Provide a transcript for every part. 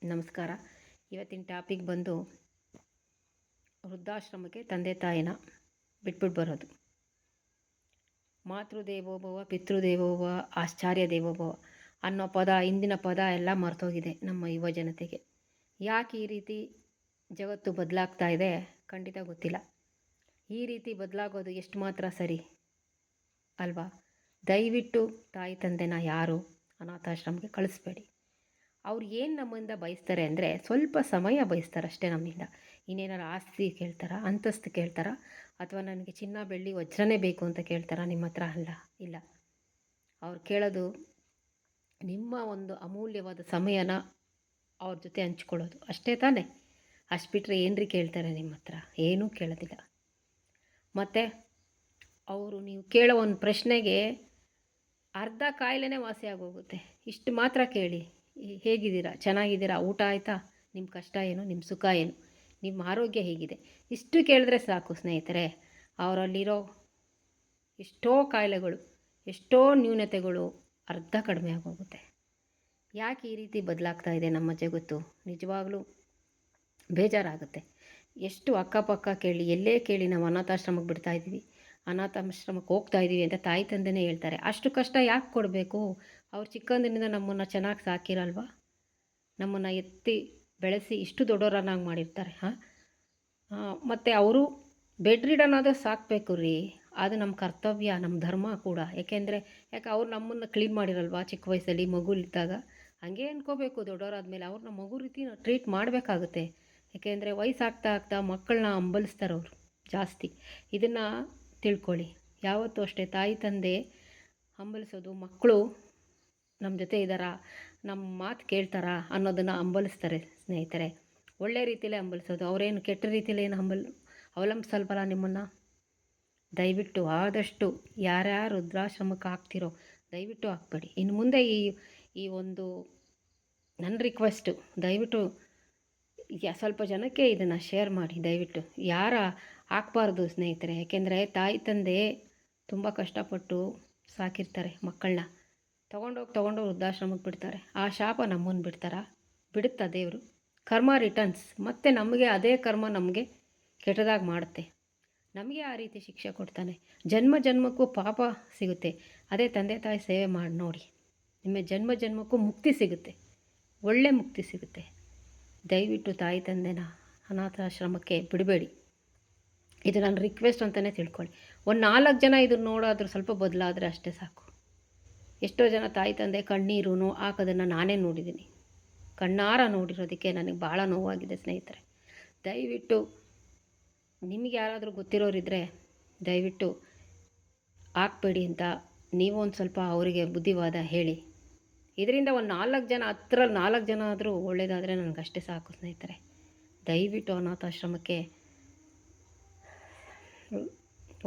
ನಮಸ್ಕಾರ. ಇವತ್ತಿನ ಟಾಪಿಕ್ ಬಂದು ವೃದ್ಧಾಶ್ರಮಕ್ಕೆ ತಂದೆ ತಾಯಿನ ಬಿಟ್ಬಿಟ್ಟು ಬರೋದು. ಮಾತೃದೇವೋಭವ, ಪಿತೃದೇವೋಭವ, ಆಚಾರ್ಯ ದೇವೋಭವ ಅನ್ನೋ ಪದ, ಇಂದಿನ ಪದ ಎಲ್ಲ ಮರ್ತೋಗಿದೆ ನಮ್ಮ ಯುವ ಜನತೆಗೆ. ಯಾಕೆ ಈ ರೀತಿ ಜಗತ್ತು ಬದಲಾಗ್ತಾ ಇದೆ ಖಂಡಿತ ಗೊತ್ತಿಲ್ಲ. ಈ ರೀತಿ ಬದಲಾಗೋದು ಎಷ್ಟು ಮಾತ್ರ ಸರಿ ಅಲ್ವಾ? ದಯವಿಟ್ಟು ತಾಯಿ ತಂದೆನ ಯಾರು ಅನಾಥಾಶ್ರಮಕ್ಕೆ ಕಳಿಸ್ಬೇಡಿ. ಅವ್ರು ಏನು ನಮ್ಮಿಂದ ಬಯಸ್ತಾರೆ ಅಂದರೆ ಸ್ವಲ್ಪ ಸಮಯ ಬಯಸ್ತಾರೆ ಅಷ್ಟೇ ನಮ್ಮಿಂದ. ಇನ್ನೇನಾರು ಆಸ್ತಿ ಕೇಳ್ತಾರ, ಅಂತಸ್ತು ಕೇಳ್ತಾರ, ಅಥವಾ ನನಗೆ ಚಿನ್ನ ಬೆಳ್ಳಿ ವಜ್ರನೇ ಬೇಕು ಅಂತ ಕೇಳ್ತಾರ ನಿಮ್ಮ ಹತ್ರ? ಇಲ್ಲ. ಅವ್ರು ಕೇಳೋದು ನಿಮ್ಮ ಒಂದು ಅಮೂಲ್ಯವಾದ ಸಮಯನ ಅವ್ರ ಜೊತೆ ಹಂಚ್ಕೊಳ್ಳೋದು ಅಷ್ಟೇ ತಾನೇ. ಅಷ್ಟು ಬಿಟ್ಟರೆ ಏನ್ರಿ ಕೇಳ್ತಾರೆ ನಿಮ್ಮ ಹತ್ರ? ಏನೂ ಕೇಳೋದಿಲ್ಲ. ಮತ್ತು ಅವರು ನೀವು ಕೇಳೋ ಒಂದು ಪ್ರಶ್ನೆಗೆ ಅರ್ಧ ಕಾಯಿಲೆನೇ ವಾಸಿ ಆಗೋಗುತ್ತೆ. ಇಷ್ಟು ಮಾತ್ರ ಕೇಳಿ, ಹೇಗಿದ್ದೀರಾ, ಚೆನ್ನಾಗಿದ್ದೀರಾ, ಊಟ ಆಯಿತಾ, ನಿಮ್ಮ ಕಷ್ಟ ಏನು, ನಿಮ್ಮ ಸುಖ ಏನು, ನಿಮ್ಮ ಆರೋಗ್ಯ ಹೇಗಿದೆ, ಇಷ್ಟು ಕೇಳಿದ್ರೆ ಸಾಕು ಸ್ನೇಹಿತರೆ. ಅವರಲ್ಲಿರೋ ಎಷ್ಟೋ ಕಾಯಿಲೆಗಳು, ಎಷ್ಟೋ ನ್ಯೂನತೆಗಳು ಅರ್ಧ ಕಡಿಮೆ ಆಗೋಗುತ್ತೆ. ಯಾಕೆ ಈ ರೀತಿ ಬದಲಾಗ್ತಾ ಇದೆ ನಮ್ಮ ಜಗತ್ತು? ನಿಜವಾಗ್ಲೂ ಬೇಜಾರಾಗುತ್ತೆ. ಎಷ್ಟು ಅಕ್ಕಪಕ್ಕ ಕೇಳಿ, ಎಲ್ಲೇ ಕೇಳಿ ನಾವು ಅನಾಥಾಶ್ರಮಕ್ಕೆ ಬಿಡ್ತಾ ಇದ್ದೀವಿ, ಅನಾಥಾಶ್ರಮಕ್ಕೆ ಹೋಗ್ತಾ ಇದ್ದೀವಿ ಅಂತ ತಾಯಿ ತಂದೆನೇ ಹೇಳ್ತಾರೆ. ಅಷ್ಟು ಕಷ್ಟ ಯಾಕೆ ಕೊಡಬೇಕು? ಅವ್ರು ಚಿಕ್ಕಂದಿನಿಂದ ನಮ್ಮನ್ನು ಚೆನ್ನಾಗಿ ಸಾಕಿರಲ್ವ? ನಮ್ಮನ್ನು ಎತ್ತಿ ಬೆಳೆಸಿ ಇಷ್ಟು ದೊಡ್ಡವರನ್ನಾಗಿ ಮಾಡಿರ್ತಾರೆ. ಮತ್ತು ಅವರು ಬೆಡ್ ರಿಡನ್ ಆದರೂ ಸಾಕಬೇಕು ರೀ. ಅದು ನಮ್ಮ ಕರ್ತವ್ಯ, ನಮ್ಮ ಧರ್ಮ ಕೂಡ. ಯಾಕೆ ಅವ್ರು ನಮ್ಮನ್ನು ಕ್ಲೀನ್ ಮಾಡಿರಲ್ವ ಚಿಕ್ಕ ವಯಸ್ಸಲ್ಲಿ ಮಗುಲಿದ್ದಾಗ? ಹಾಗೇ ಅನ್ಕೋಬೇಕು. ದೊಡ್ಡವರಾದ್ಮೇಲೆ ಅವ್ರನ್ನ ಮಗು ರೀತಿ ಟ್ರೀಟ್ ಮಾಡಬೇಕಾಗುತ್ತೆ. ಯಾಕೆಂದರೆ ವಯಸ್ಸಾಗ್ತಾ ಮಕ್ಕಳನ್ನ ಹಂಬಲಿಸ್ತಾರೆ ಅವರು ಜಾಸ್ತಿ. ಇದನ್ನು ತಿಳ್ಕೊಳ್ಳಿ. ಯಾವತ್ತೂ ಅಷ್ಟೇ ತಾಯಿ ತಂದೆ ಹಂಬಲಿಸೋದು, ಮಕ್ಕಳು ನಮ್ಮ ಜೊತೆ ಇದ್ದಾರಾ, ನಮ್ಮ ಮಾತು ಕೇಳ್ತಾರಾ ಅನ್ನೋದನ್ನು ಹಂಬಲಿಸ್ತಾರೆ ಸ್ನೇಹಿತರೆ. ಒಳ್ಳೆ ರೀತಿಯಲ್ಲೇ ಹಂಬಲಿಸೋದು. ಅವರೇನು ಕೆಟ್ಟ ರೀತಿಯಲ್ಲಿ ಏನು ಅವಲಂಬಿಸಲ್ವಲ್ಲ ನಿಮ್ಮನ್ನು. ದಯವಿಟ್ಟು ಆದಷ್ಟು ಯಾರ್ಯಾರು ವೃದ್ಧಾಶ್ರಮಕ್ಕೆ ಹಾಕ್ತಿರೋ ದಯವಿಟ್ಟು ಹಾಕ್ಬೇಡಿ. ಇನ್ನು ಮುಂದೆ ಈ ಒಂದು ನನ್ನ ರಿಕ್ವೆಸ್ಟು, ದಯವಿಟ್ಟು ಸ್ವಲ್ಪ ಜನಕ್ಕೆ ಇದನ್ನು ಶೇರ್ ಮಾಡಿ ದಯವಿಟ್ಟು. ಹಾಕ್ಬಾರ್ದು ಸ್ನೇಹಿತರೆ. ಯಾಕೆಂದರೆ ತಾಯಿ ತಂದೆ ತುಂಬ ಕಷ್ಟಪಟ್ಟು ಸಾಕಿರ್ತಾರೆ ಮಕ್ಕಳನ್ನ. ತೊಗೊಂಡೋಗಿ ವೃದ್ಧಾಶ್ರಮಕ್ಕೆ ಬಿಡ್ತಾರೆ. ಆ ಶಾಪ ನಮ್ಮನ್ನು ಬಿಡುತ್ತಾ ದೇವರು? ಕರ್ಮ ರಿಟರ್ನ್ಸ್. ಮತ್ತು ನಮಗೆ ಅದೇ ಕರ್ಮ ನಮಗೆ ಕೆಟ್ಟದಾಗಿ ಮಾಡುತ್ತೆ. ನಮಗೆ ಆ ರೀತಿ ಶಿಕ್ಷೆ ಕೊಡ್ತಾನೆ. ಜನ್ಮಕ್ಕೂ ಪಾಪ ಸಿಗುತ್ತೆ. ಅದೇ ತಂದೆ ತಾಯಿ ಸೇವೆ ಮಾಡಿ ನೋಡಿ, ನಿಮಗೆ ಜನ್ಮಕ್ಕೂ ಮುಕ್ತಿ ಸಿಗುತ್ತೆ, ಒಳ್ಳೆ ಮುಕ್ತಿ ಸಿಗುತ್ತೆ. ದಯವಿಟ್ಟು ತಾಯಿ ತಂದೆನ ಅನಾಥಾಶ್ರಮಕ್ಕೆ ಬಿಡಬೇಡಿ. ಇದು ನನ್ನ ರಿಕ್ವೆಸ್ಟ್ ಅಂತಲೇ ತಿಳ್ಕೊಳ್ಳಿ. ಒಂದು 4 ಜನ ಇದನ್ನು ನೋಡಾದರೂ ಸ್ವಲ್ಪ ಬದಲಾದರೆ ಅಷ್ಟೇ ಸಾಕು. ಎಷ್ಟೋ ಜನ ತಾಯಿ ತಂದೆ ಕಣ್ಣೀರು ಹಾಕೋದನ್ನು ನಾನೇ ನೋಡಿದ್ದೀನಿ. ಕಣ್ಣಾರ ನೋಡಿರೋದಕ್ಕೆ ನನಗೆ ಭಾಳ ನೋವಾಗಿದೆ ಸ್ನೇಹಿತರೆ. ದಯವಿಟ್ಟು ನಿಮಗೆ ಯಾರಾದರೂ ಗೊತ್ತಿರೋರಿದ್ದರೆ ದಯವಿಟ್ಟು ಹಾಕ್ಬೇಡಿ ಅಂತ ನೀವು ಒಂದು ಸ್ವಲ್ಪ ಅವರಿಗೆ ಬುದ್ಧಿವಾದ ಹೇಳಿ. ಇದರಿಂದ ಒಂದು 4 ಜನ, 4 ಜನ ಆದರೂ ಒಳ್ಳೆಯದಾದರೆ ನನಗಷ್ಟೇ ಸಾಕು ಸ್ನೇಹಿತರೆ. ದಯವಿಟ್ಟು ಅನಾಥಾಶ್ರಮಕ್ಕೆ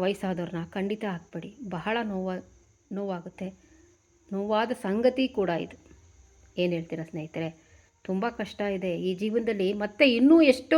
ವಯಸ್ಸಾದವ್ರನ್ನ ಖಂಡಿತ ಹಾಕ್ಬೇಡಿ. ಬಹಳ ನೋವಾಗುತ್ತೆ. ನೋವಾದ ಸಂಗತಿ ಕೂಡ ಇದು. ಏನು ಹೇಳ್ತೀರಾ ಸ್ನೇಹಿತರೆ? ತುಂಬ ಕಷ್ಟ ಇದೆ ಈ ಜೀವನದಲ್ಲಿ. ಮತ್ತೆ ಇನ್ನೂ ಎಷ್ಟೋ